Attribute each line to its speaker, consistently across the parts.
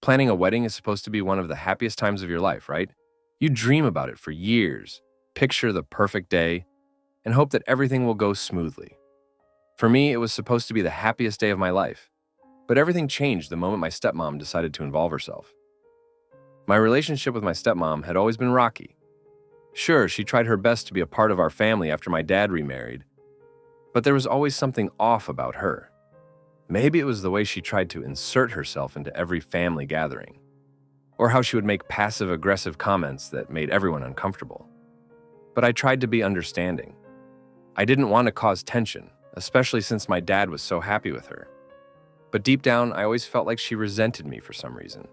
Speaker 1: Planning a wedding is supposed to be one of the happiest times of your life, right? You dream about it for years, picture the perfect day, and hope that everything will go smoothly. For me, it was supposed to be the happiest day of my life, but everything changed the moment my stepmom decided to involve herself. My relationship with my stepmom had always been rocky. Sure, she tried her best to be a part of our family after my dad remarried, but there was always something off about her. Maybe it was the way she tried to insert herself into every family gathering, or how she would make passive-aggressive comments that made everyone uncomfortable. But I tried to be understanding. I didn't want to cause tension, especially since my dad was so happy with her. But deep down, I always felt like she resented me for some reason.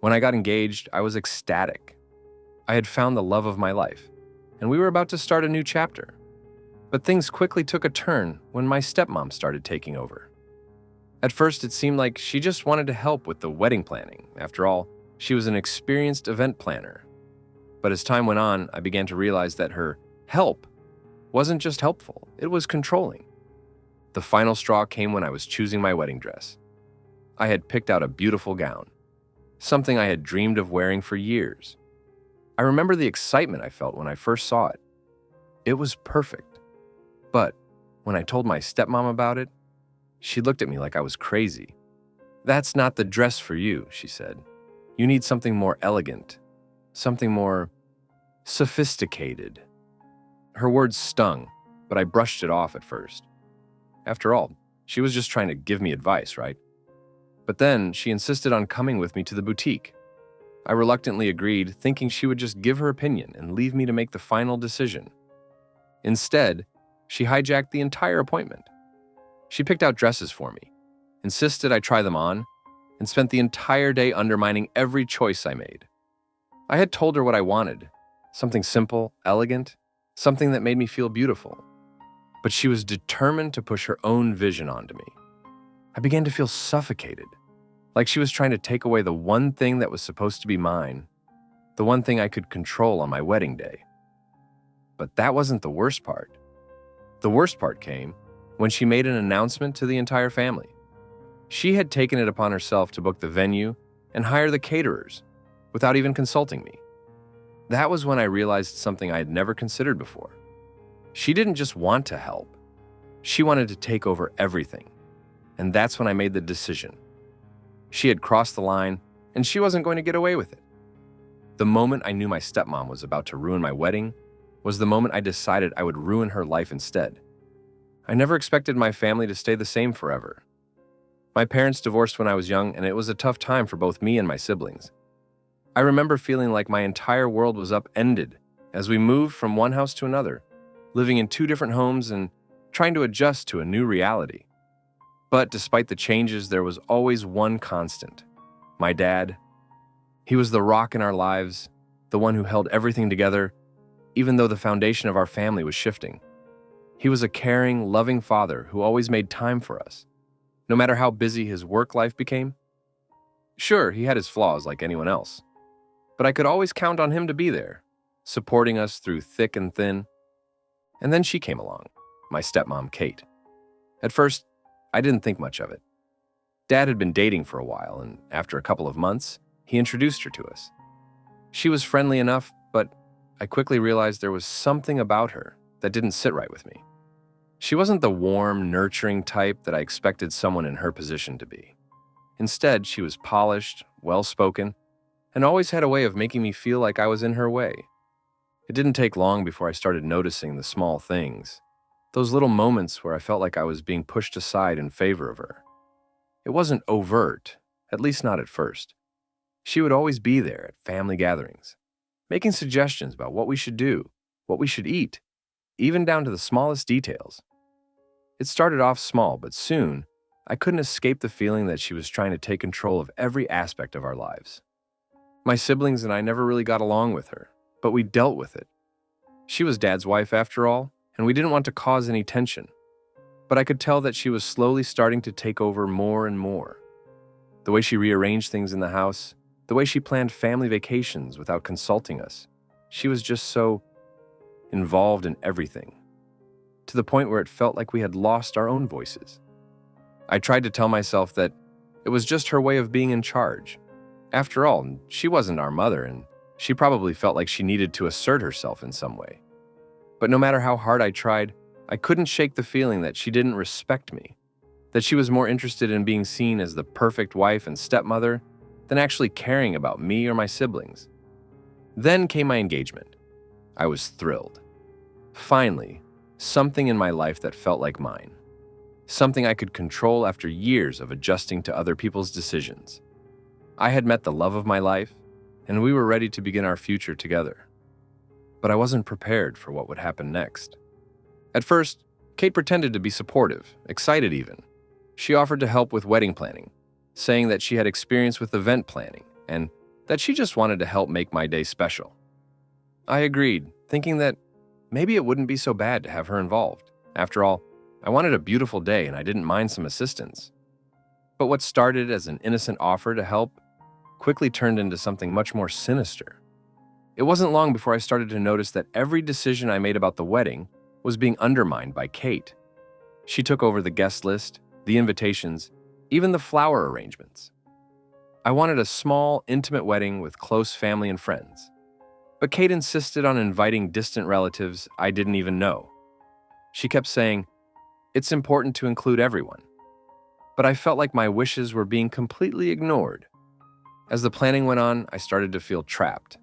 Speaker 1: When I got engaged, I was ecstatic. I had found the love of my life, and we were about to start a new chapter. But things quickly took a turn when my stepmom started taking over. At first, it seemed like she just wanted to help with the wedding planning. After all, she was an experienced event planner. But as time went on, I began to realize that her help wasn't just helpful, it was controlling. The final straw came when I was choosing my wedding dress. I had picked out a beautiful gown, something I had dreamed of wearing for years. I remember the excitement I felt when I first saw it. It was perfect. But when I told my stepmom about it, she looked at me like I was crazy. "That's not the dress for you," she said. "You need something more elegant, something more sophisticated." Her words stung, but I brushed it off at first. After all, she was just trying to give me advice, right? But then she insisted on coming with me to the boutique. I reluctantly agreed, thinking she would just give her opinion and leave me to make the final decision. Instead, she hijacked the entire appointment. She picked out dresses for me, insisted I try them on, and spent the entire day undermining every choice I made. I had told her what I wanted, something simple, elegant, something that made me feel beautiful. But she was determined to push her own vision onto me. I began to feel suffocated, like she was trying to take away the one thing that was supposed to be mine, the one thing I could control on my wedding day. But that wasn't the worst part. The worst part came when she made an announcement to the entire family. She had taken it upon herself to book the venue and hire the caterers without even consulting me. That was when I realized something I had never considered before. She didn't just want to help. She wanted to take over everything. And that's when I made the decision. She had crossed the line, and she wasn't going to get away with it. The moment I knew my stepmom was about to ruin my wedding was the moment I decided I would ruin her life instead. I never expected my family to stay the same forever. My parents divorced when I was young, and it was a tough time for both me and my siblings. I remember feeling like my entire world was upended as we moved from one house to another, living in two different homes and trying to adjust to a new reality. But despite the changes, there was always one constant: my dad. He was the rock in our lives, the one who held everything together, even though the foundation of our family was shifting. He was a caring, loving father who always made time for us, no matter how busy his work life became. Sure, he had his flaws like anyone else, but I could always count on him to be there, supporting us through thick and thin. And then she came along, my stepmom, Kate. At first, I didn't think much of it. Dad had been dating for a while, and after a couple of months, he introduced her to us. She was friendly enough, but I quickly realized there was something about her that didn't sit right with me. She wasn't the warm, nurturing type that I expected someone in her position to be. Instead, she was polished, well-spoken, and always had a way of making me feel like I was in her way. It didn't take long before I started noticing the small things, those little moments where I felt like I was being pushed aside in favor of her. It wasn't overt, at least not at first. She would always be there at family gatherings, making suggestions about what we should do, what we should eat, even down to the smallest details. It started off small, but soon, I couldn't escape the feeling that she was trying to take control of every aspect of our lives. My siblings and I never really got along with her, but we dealt with it. She was Dad's wife after all, and we didn't want to cause any tension. But I could tell that she was slowly starting to take over more and more. The way she rearranged things in the house, the way she planned family vacations without consulting us, she was just so involved in everything, to the point where it felt like we had lost our own voices. I tried to tell myself that it was just her way of being in charge, After all, she wasn't our mother, and she probably felt like she needed to assert herself in some way. But no matter how hard I tried, I couldn't shake the feeling that she didn't respect me, that she was more interested in being seen as the perfect wife and stepmother than actually caring about me or my siblings. Then came my engagement. I was thrilled. Finally, something in my life that felt like mine. Something I could control after years of adjusting to other people's decisions. I had met the love of my life, and we were ready to begin our future together. But I wasn't prepared for what would happen next. At first, Kate pretended to be supportive, excited even. She offered to help with wedding planning, saying that she had experience with event planning and that she just wanted to help make my day special. I agreed, thinking that maybe it wouldn't be so bad to have her involved. After all, I wanted a beautiful day and I didn't mind some assistance. But what started as an innocent offer to help quickly turned into something much more sinister. It wasn't long before I started to notice that every decision I made about the wedding was being undermined by Kate. She took over the guest list, the invitations, even the flower arrangements. I wanted a small, intimate wedding with close family and friends. But Kate insisted on inviting distant relatives I didn't even know. She kept saying, "It's important to include everyone." But I felt like my wishes were being completely ignored. As the planning went on, I started to feel trapped.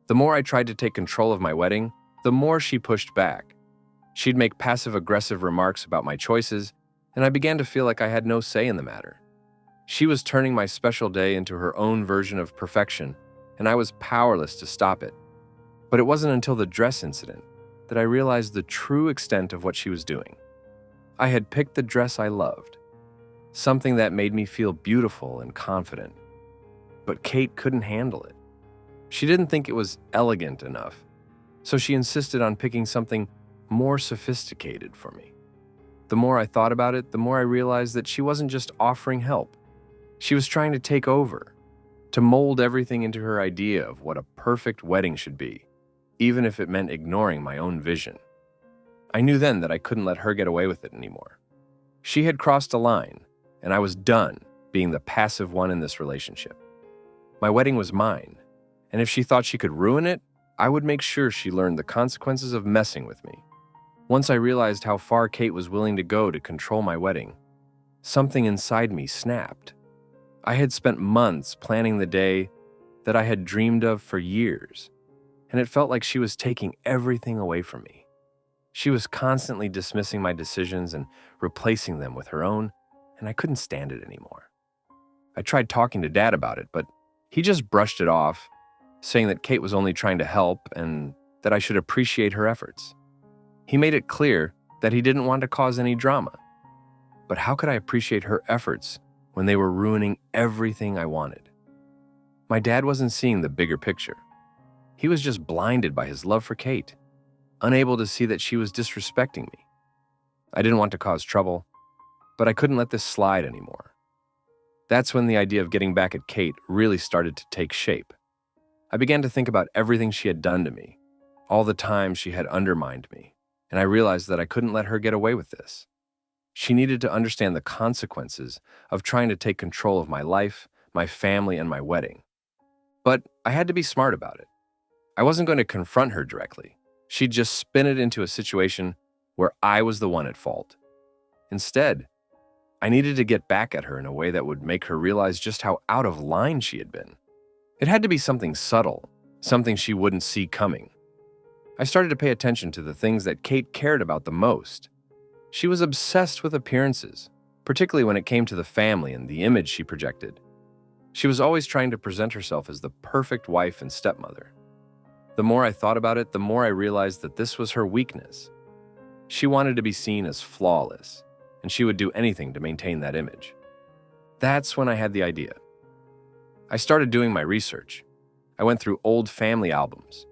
Speaker 1: The more I tried to take control of my wedding, the more she pushed back. She'd make passive-aggressive remarks about my choices, and I began to feel like I had no say in the matter. She was turning my special day into her own version of perfection, and I was powerless to stop it. But it wasn't until the dress incident that I realized the true extent of what she was doing. I had picked the dress I loved, something that made me feel beautiful and confident. But Kate couldn't handle it. She didn't think it was elegant enough, so she insisted on picking something more sophisticated for me. The more I thought about it, the more I realized that she wasn't just offering help. She was trying to take over, to mold everything into her idea of what a perfect wedding should be, even if it meant ignoring my own vision. I knew then that I couldn't let her get away with it anymore. She had crossed a line, and I was done being the passive one in this relationship. My wedding was mine, and if she thought she could ruin it, I would make sure she learned the consequences of messing with me. Once I realized how far Kate was willing to go to control my wedding, something inside me snapped. I had spent months planning the day that I had dreamed of for years, and it felt like she was taking everything away from me. She was constantly dismissing my decisions and replacing them with her own, and I couldn't stand it anymore. I tried talking to Dad about it, but he just brushed it off, saying that Kate was only trying to help and that I should appreciate her efforts. He made it clear that he didn't want to cause any drama. But how could I appreciate her efforts when they were ruining everything I wanted? My dad wasn't seeing the bigger picture. He was just blinded by his love for Kate, unable to see that she was disrespecting me. I didn't want to cause trouble, but I couldn't let this slide anymore. That's when the idea of getting back at Kate really started to take shape. I began to think about everything she had done to me, all the times she had undermined me, and I realized that I couldn't let her get away with this. She needed to understand the consequences of trying to take control of my life, my family, and my wedding. But I had to be smart about it. I wasn't going to confront her directly. She'd just spin it into a situation where I was the one at fault. Instead, I needed to get back at her in a way that would make her realize just how out of line she had been. It had to be something subtle, something she wouldn't see coming. I started to pay attention to the things that Kate cared about the most. She was obsessed with appearances, particularly when it came to the family and the image she projected. She was always trying to present herself as the perfect wife and stepmother. The more I thought about it, the more I realized that this was her weakness. She wanted to be seen as flawless, and she would do anything to maintain that image. That's when I had the idea. I started doing my research. I went through old family albums,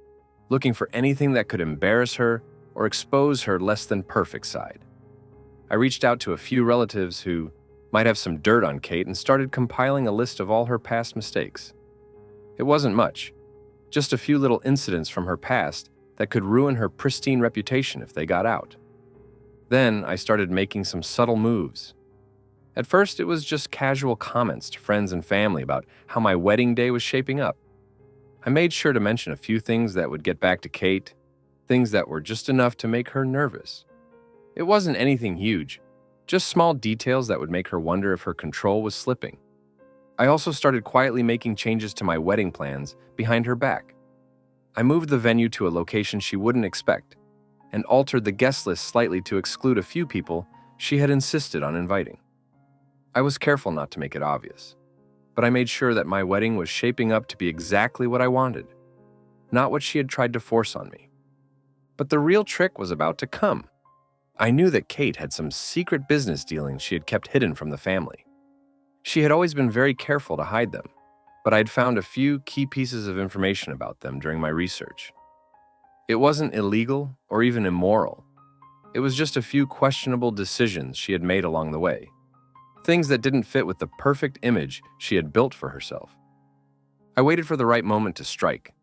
Speaker 1: looking for anything that could embarrass her or expose her less than perfect side. I reached out to a few relatives who might have some dirt on Kate and started compiling a list of all her past mistakes. It wasn't much, just a few little incidents from her past that could ruin her pristine reputation if they got out. Then I started making some subtle moves. At first, it was just casual comments to friends and family about how my wedding day was shaping up. I made sure to mention a few things that would get back to Kate, things that were just enough to make her nervous. It wasn't anything huge, just small details that would make her wonder if her control was slipping. I also started quietly making changes to my wedding plans behind her back. I moved the venue to a location she wouldn't expect and altered the guest list slightly to exclude a few people she had insisted on inviting. I was careful not to make it obvious, but I made sure that my wedding was shaping up to be exactly what I wanted, not what she had tried to force on me. But the real trick was about to come. I knew that Kate had some secret business dealings she had kept hidden from the family. She had always been very careful to hide them, but I'd found a few key pieces of information about them during my research. It wasn't illegal or even immoral. It was just a few questionable decisions she had made along the way, things that didn't fit with the perfect image she had built for herself. I waited for the right moment to strike.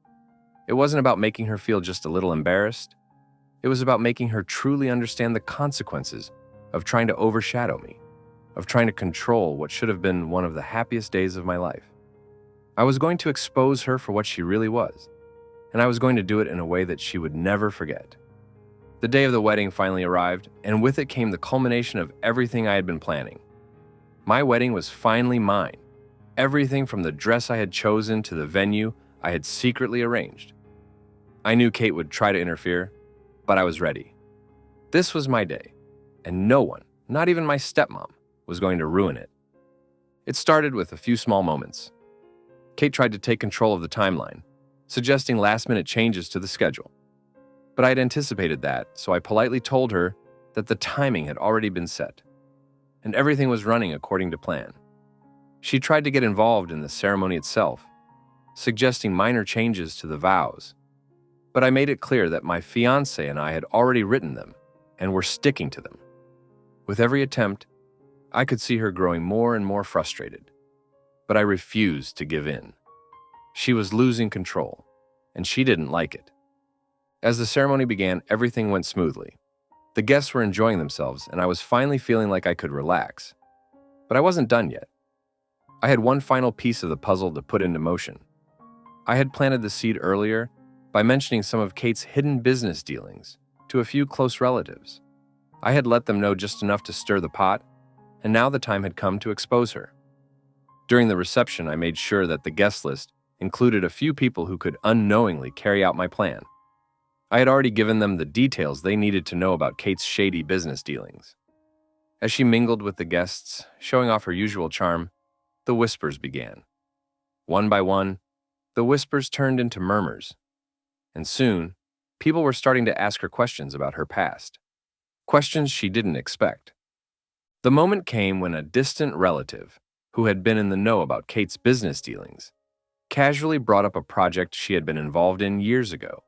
Speaker 1: It wasn't about making her feel just a little embarrassed. It was about making her truly understand the consequences of trying to overshadow me, of trying to control what should have been one of the happiest days of my life. I was going to expose her for what she really was, and I was going to do it in a way that she would never forget. The day of the wedding finally arrived, and with it came the culmination of everything I had been planning. My wedding was finally mine. Everything from the dress I had chosen to the venue I had secretly arranged. I knew Kate would try to interfere, but I was ready. This was my day, and no one, not even my stepmom, was going to ruin it. It started with a few small moments. Kate tried to take control of the timeline, suggesting last-minute changes to the schedule. But I had anticipated that, so I politely told her that the timing had already been set, and everything was running according to plan. She tried to get involved in the ceremony itself, suggesting minor changes to the vows, but I made it clear that my fiancé and I had already written them and were sticking to them. With every attempt, I could see her growing more and more frustrated, but I refused to give in. She was losing control, and she didn't like it. As the ceremony began, everything went smoothly. The guests were enjoying themselves, and I was finally feeling like I could relax. But I wasn't done yet. I had one final piece of the puzzle to put into motion. I had planted the seed earlier by mentioning some of Kate's hidden business dealings to a few close relatives. I had let them know just enough to stir the pot, and now the time had come to expose her. During the reception, I made sure that the guest list included a few people who could unknowingly carry out my plan. I had already given them the details they needed to know about Kate's shady business dealings. As she mingled with the guests, showing off her usual charm, the whispers began. One by one, the whispers turned into murmurs, and soon, people were starting to ask her questions about her past, questions she didn't expect. The moment came when a distant relative, who had been in the know about Kate's business dealings, casually brought up a project she had been involved in years ago.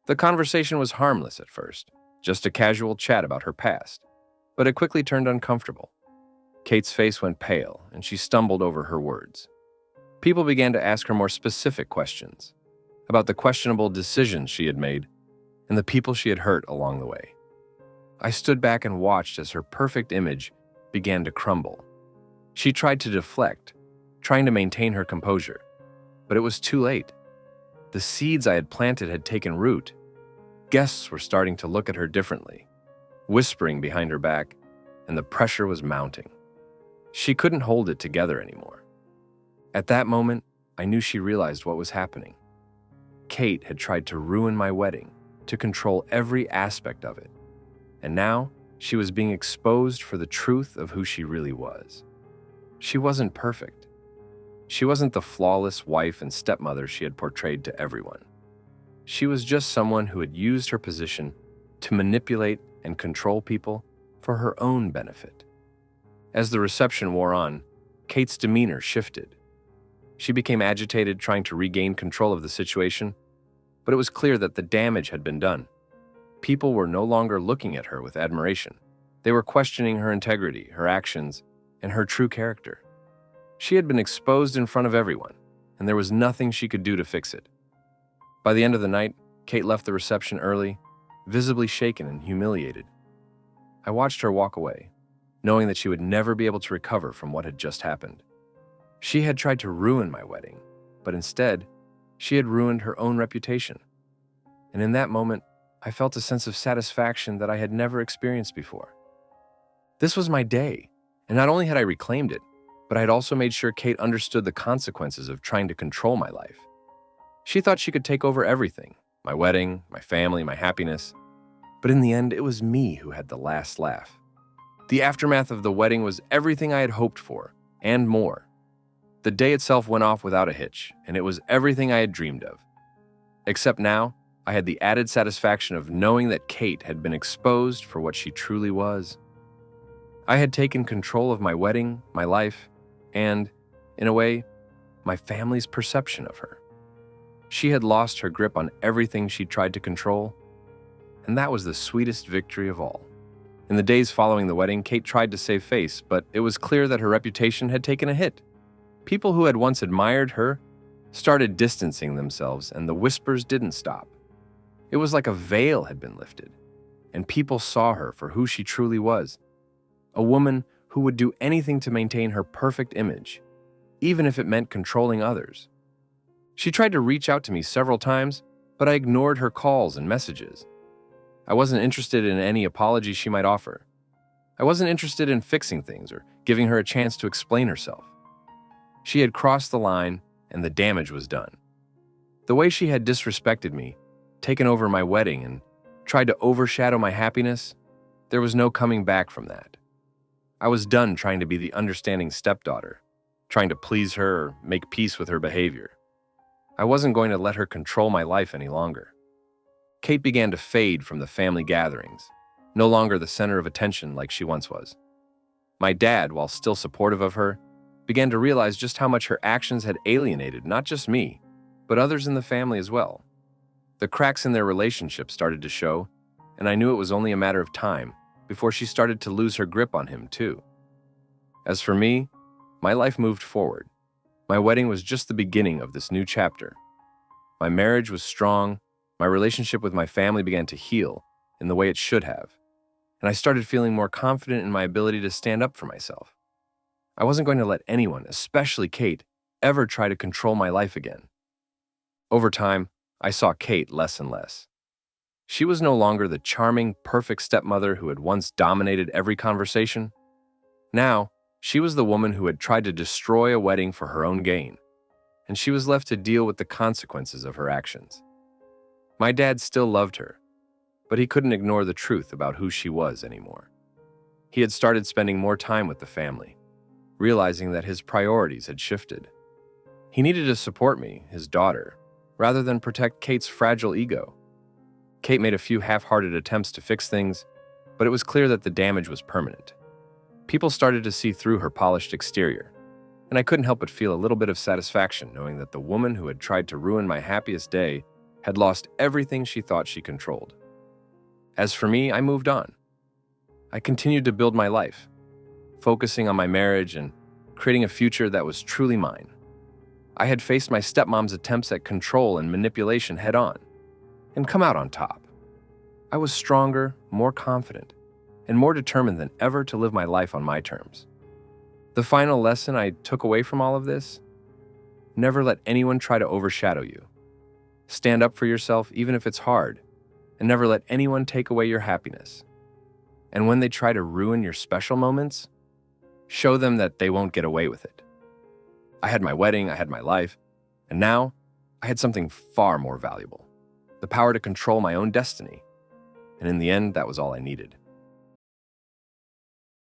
Speaker 1: The conversation was harmless at first, just a casual chat about her past, but it quickly turned uncomfortable. Kate's face went pale, and she stumbled over her words. People began to ask her more specific questions about the questionable decisions she had made and the people she had hurt along the way. I stood back and watched as her perfect image began to crumble. She tried to deflect, trying to maintain her composure, but it was too late. The seeds I had planted had taken root. Guests were starting to look at her differently, whispering behind her back, and the pressure was mounting. She couldn't hold it together anymore. At that moment, I knew she realized what was happening. Kate had tried to ruin my wedding, to control every aspect of it. And now, she was being exposed for the truth of who she really was. She wasn't perfect. She wasn't the flawless wife and stepmother she had portrayed to everyone. She was just someone who had used her position to manipulate and control people for her own benefit. As the reception wore on, Kate's demeanor shifted. She became agitated, trying to regain control of the situation, but it was clear that the damage had been done. People were no longer looking at her with admiration. They were questioning her integrity, her actions, and her true character. She had been exposed in front of everyone, and there was nothing she could do to fix it. By the end of the night, Kate left the reception early, visibly shaken and humiliated. I watched her walk away, knowing that she would never be able to recover from what had just happened. She had tried to ruin my wedding, but instead, she had ruined her own reputation. And in that moment, I felt a sense of satisfaction that I had never experienced before. This was my day, and not only had I reclaimed it, but I had also made sure Kate understood the consequences of trying to control my life. She thought she could take over everything, my wedding, my family, my happiness. But in the end, it was me who had the last laugh. The aftermath of the wedding was everything I had hoped for, and more. The day itself went off without a hitch, and it was everything I had dreamed of. Except now, I had the added satisfaction of knowing that Kate had been exposed for what she truly was. I had taken control of my wedding, my life, and, in a way, my family's perception of her. She had lost her grip on everything she tried to control, and that was the sweetest victory of all. In the days following the wedding, Kate tried to save face, but it was clear that her reputation had taken a hit. People who had once admired her started distancing themselves, and the whispers didn't stop. It was like a veil had been lifted, and people saw her for who she truly was, a woman who would do anything to maintain her perfect image, even if it meant controlling others. She tried to reach out to me several times, but I ignored her calls and messages. I wasn't interested in any apology she might offer. I wasn't interested in fixing things or giving her a chance to explain herself. She had crossed the line, and the damage was done. The way she had disrespected me, taken over my wedding, and tried to overshadow my happiness, there was no coming back from that. I was done trying to be the understanding stepdaughter, trying to please her or make peace with her behavior. I wasn't going to let her control my life any longer. Kate began to fade from the family gatherings, no longer the center of attention like she once was. My dad, while still supportive of her, began to realize just how much her actions had alienated not just me, but others in the family as well. The cracks in their relationship started to show, and I knew it was only a matter of time before she started to lose her grip on him too. As for me, my life moved forward. My wedding was just the beginning of this new chapter. My marriage was strong, my relationship with my family began to heal in the way it should have, and I started feeling more confident in my ability to stand up for myself. I wasn't going to let anyone, especially Kate, ever try to control my life again. Over time, I saw Kate less and less. She was no longer the charming, perfect stepmother who had once dominated every conversation. Now, she was the woman who had tried to destroy a wedding for her own gain, and she was left to deal with the consequences of her actions. My dad still loved her, but he couldn't ignore the truth about who she was anymore. He had started spending more time with the family, realizing that his priorities had shifted. He needed to support me, his daughter, rather than protect Kate's fragile ego. Kate made a few half-hearted attempts to fix things, but it was clear that the damage was permanent. People started to see through her polished exterior, and I couldn't help but feel a little bit of satisfaction knowing that the woman who had tried to ruin my happiest day had lost everything she thought she controlled. As for me, I moved on. I continued to build my life, focusing on my marriage and creating a future that was truly mine. I had faced my stepmom's attempts at control and manipulation head-on, and come out on top. I was stronger, more confident, and more determined than ever to live my life on my terms. The final lesson I took away from all of this? Never let anyone try to overshadow you. Stand up for yourself even if it's hard, and never let anyone take away your happiness. And when they try to ruin your special moments, show them that they won't get away with it. I had my wedding, I had my life, and now I had something far more valuable: the power to control my own destiny. And in the end, that was all I needed.